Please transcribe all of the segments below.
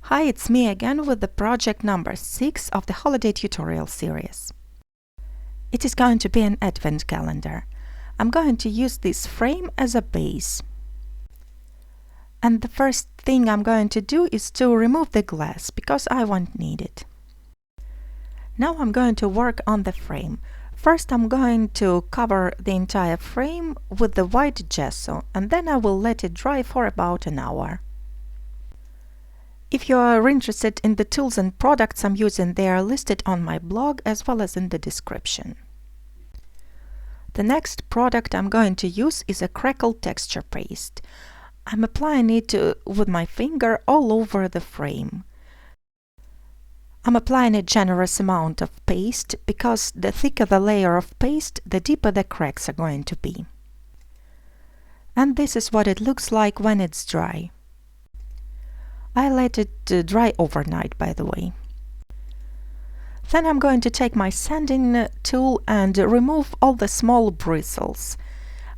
Hi, it's me again with the project number 6 of the holiday tutorial series. It is going to be an advent calendar. I'm going to use this frame as a base. And the first thing I'm going to do is to remove the glass because I won't need it. Now I'm going to work on the frame. First I'm going to cover the entire frame with the white gesso and then I will let it dry for about an hour. If you are interested in the tools and products I'm using, they are listed on my blog as well as in the description. The next product I'm going to use is a CRACKLE texture paste. I'm applying it with my finger all over the frame. I'm applying a generous amount of paste because the thicker the layer of paste, the deeper the cracks are going to be. And this is what it looks like when it's dry. I let it dry overnight, by the way. Then I'm going to take my sanding tool and remove all the small bristles.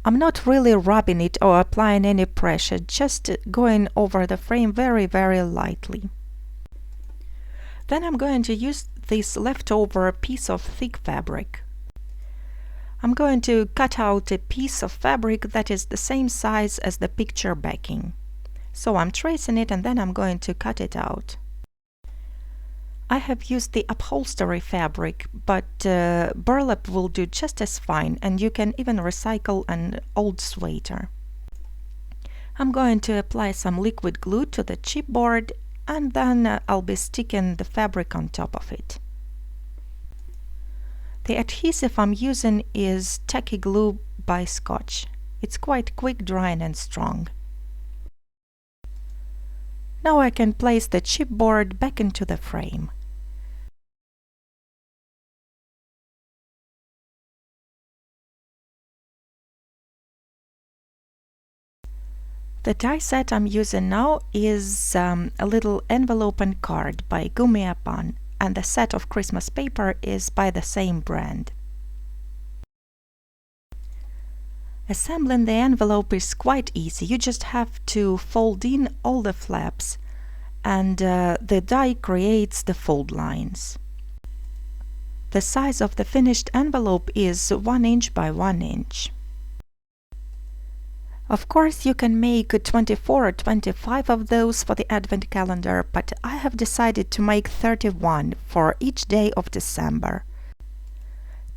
I'm not really rubbing it or applying any pressure, just going over the frame very lightly. Then I'm going to use this leftover piece of thick fabric. I'm going to cut out a piece of fabric that is the same size as the picture backing. So I'm tracing it and then I'm going to cut it out. I have used the upholstery fabric, but burlap will do just as fine, and you can even recycle an old sweater. I'm going to apply some liquid glue to the chipboard and then I'll be sticking the fabric on top of it. The adhesive I'm using is Tacky Glue by BOSCH. It's quite quick drying and strong. Now I can place the chipboard back into the frame. The die set I'm using now is a little envelope and card by Gummiapan, and the set of Christmas paper is by the same brand. Assembling the envelope is quite easy. You just have to fold in all the flaps and the die creates the fold lines. The size of the finished envelope is 1 inch by 1 inch. Of course, you can make 24 or 25 of those for the advent calendar, but I have decided to make 31 for each day of December,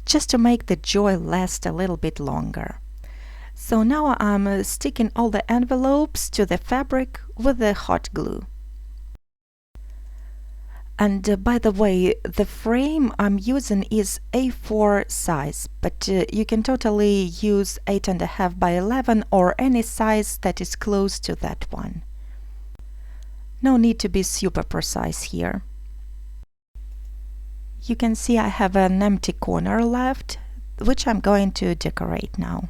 just to make the joy last a little bit longer. So now I'm sticking all the envelopes to the fabric with the hot glue. And by the way, the frame I'm using is A4 size, but you can totally use 8.5 by 11 or any size that is close to that one. No need to be super precise here. You can see I have an empty corner left, which I'm going to decorate now.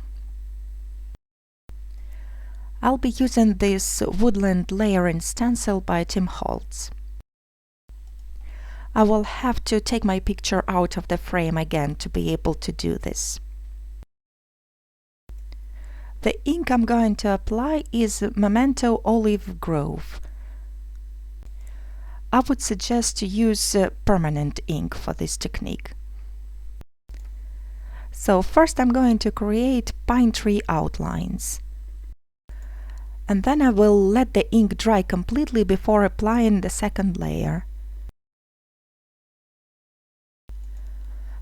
I'll be using this Woodland layering stencil by Holtz. I will have to take my picture out of the frame again to be able to do this. The ink I'm going to apply is Memento Olive Grove. I would suggest to use permanent ink for this technique. So first I'm going to create pine tree outlines. And then I will let the ink dry completely before applying the second layer.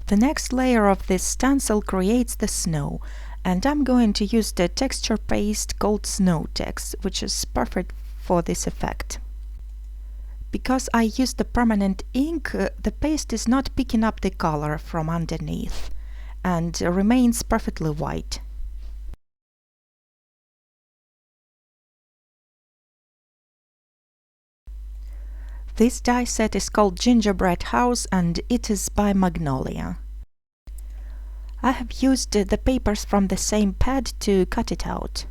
The next layer of this stencil creates the snow, and I'm going to use the texture paste called Snow-Tex, which is perfect for this effect. Because I used the permanent ink, the paste is not picking up the color from underneath and remains perfectly white. This die set is called Gingerbread House and it is by Magnolia. I have used the papers from the same pad to cut it out.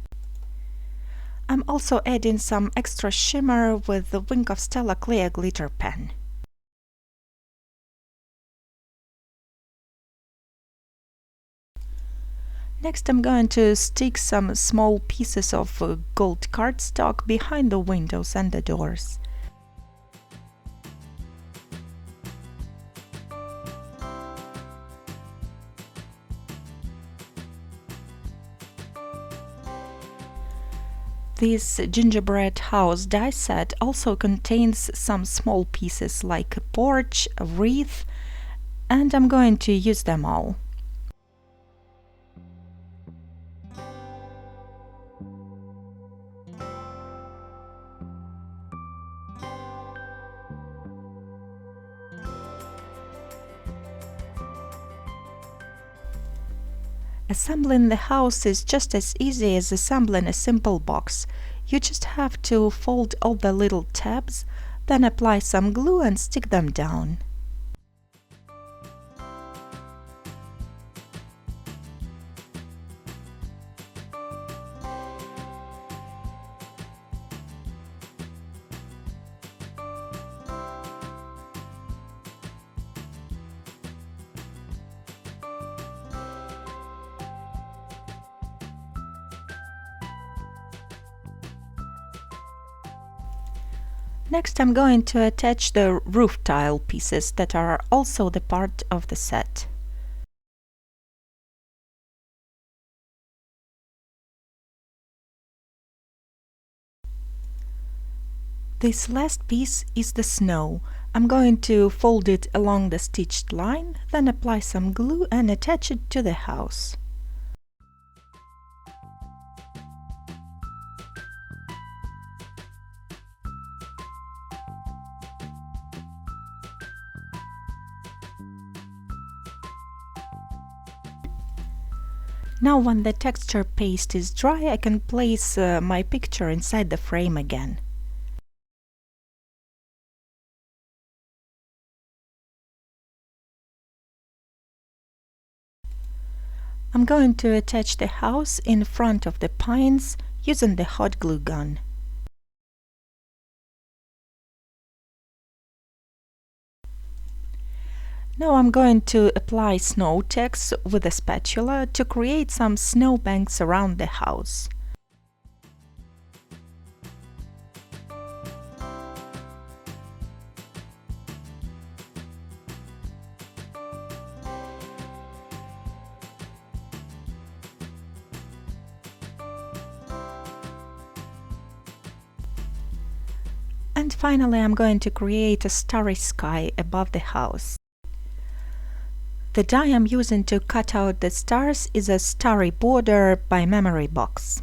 I'm also adding some extra shimmer with the Wink of Stella clear glitter pen. Next I'm going to stick some small pieces of gold cardstock behind the windows and the doors. This gingerbread house die set also contains some small pieces like a porch, a wreath, and I'm going to use them all. Assembling the house is just as easy as assembling a simple box. You just have to fold all the little tabs, then apply some glue and stick them down. Next, I'm going to attach the roof tile pieces that are also the part of the set. This last piece is the snow. I'm going to fold it along the stitched line, then apply some glue and attach it to the house. Now when the texture paste is dry, I can place my picture inside the frame again. I'm going to attach the house in front of the pines using the hot glue gun. Now I'm going to apply Snow-Tex with a spatula to create some snowbanks around the house. And finally I'm going to create a starry sky above the house. The die I'm using to cut out the stars is a Starry border by Memory Box.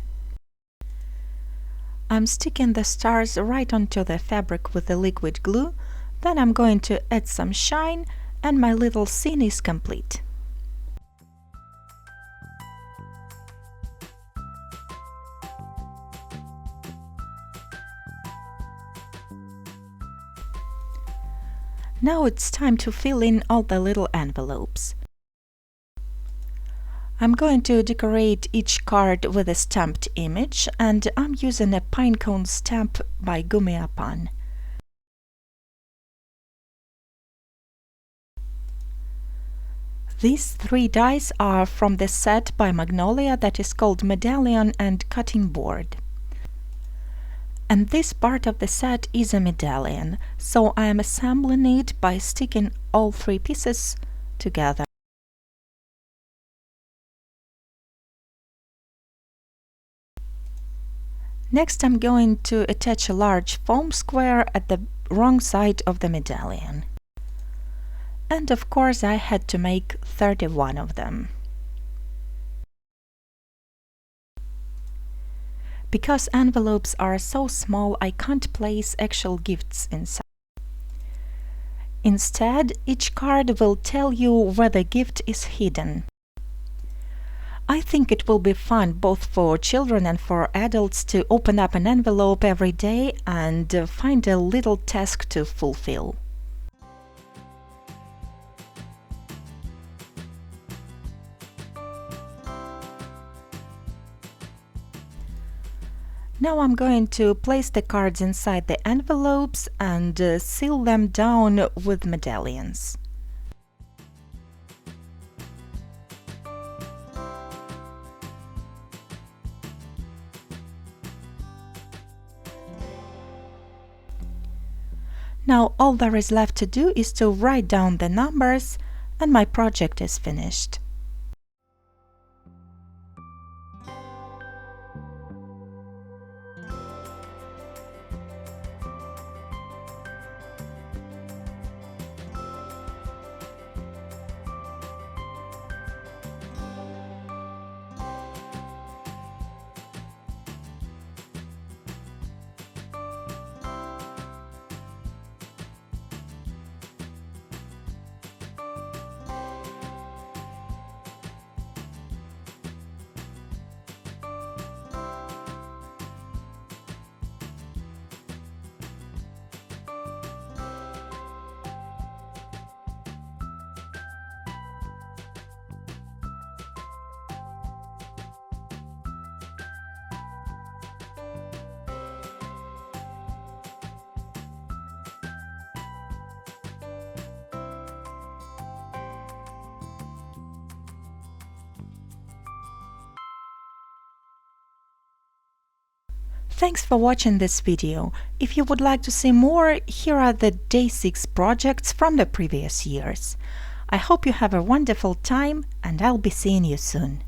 I'm sticking the stars right onto the fabric with the liquid glue, then I'm going to add some shine and my little scene is complete. Now it's time to fill in all the little envelopes. I'm going to decorate each card with a stamped image, and I'm using a pinecone stamp by Gummiapan. These three dies are from the set by Magnolia that is called Medallion and Cutting Board. And this part of the set is a medallion, so I am assembling it by sticking all three pieces together. Next I'm going to attach a large foam square at the wrong side of the medallion. And of course I had to make 31 of them. Because envelopes are so small, I can't place actual gifts inside. Instead, each card will tell you where the gift is hidden. I think it will be fun both for children and for adults to open up an envelope every day and find a little task to fulfill. Now I'm going to place the cards inside the envelopes and seal them down with medallions. Now all there is left to do is to write down the numbers and my project is finished. Thanks for watching this video. If you would like to see more, here are the Day 6 projects from the previous years. I hope you have a wonderful time, and I'll be seeing you soon.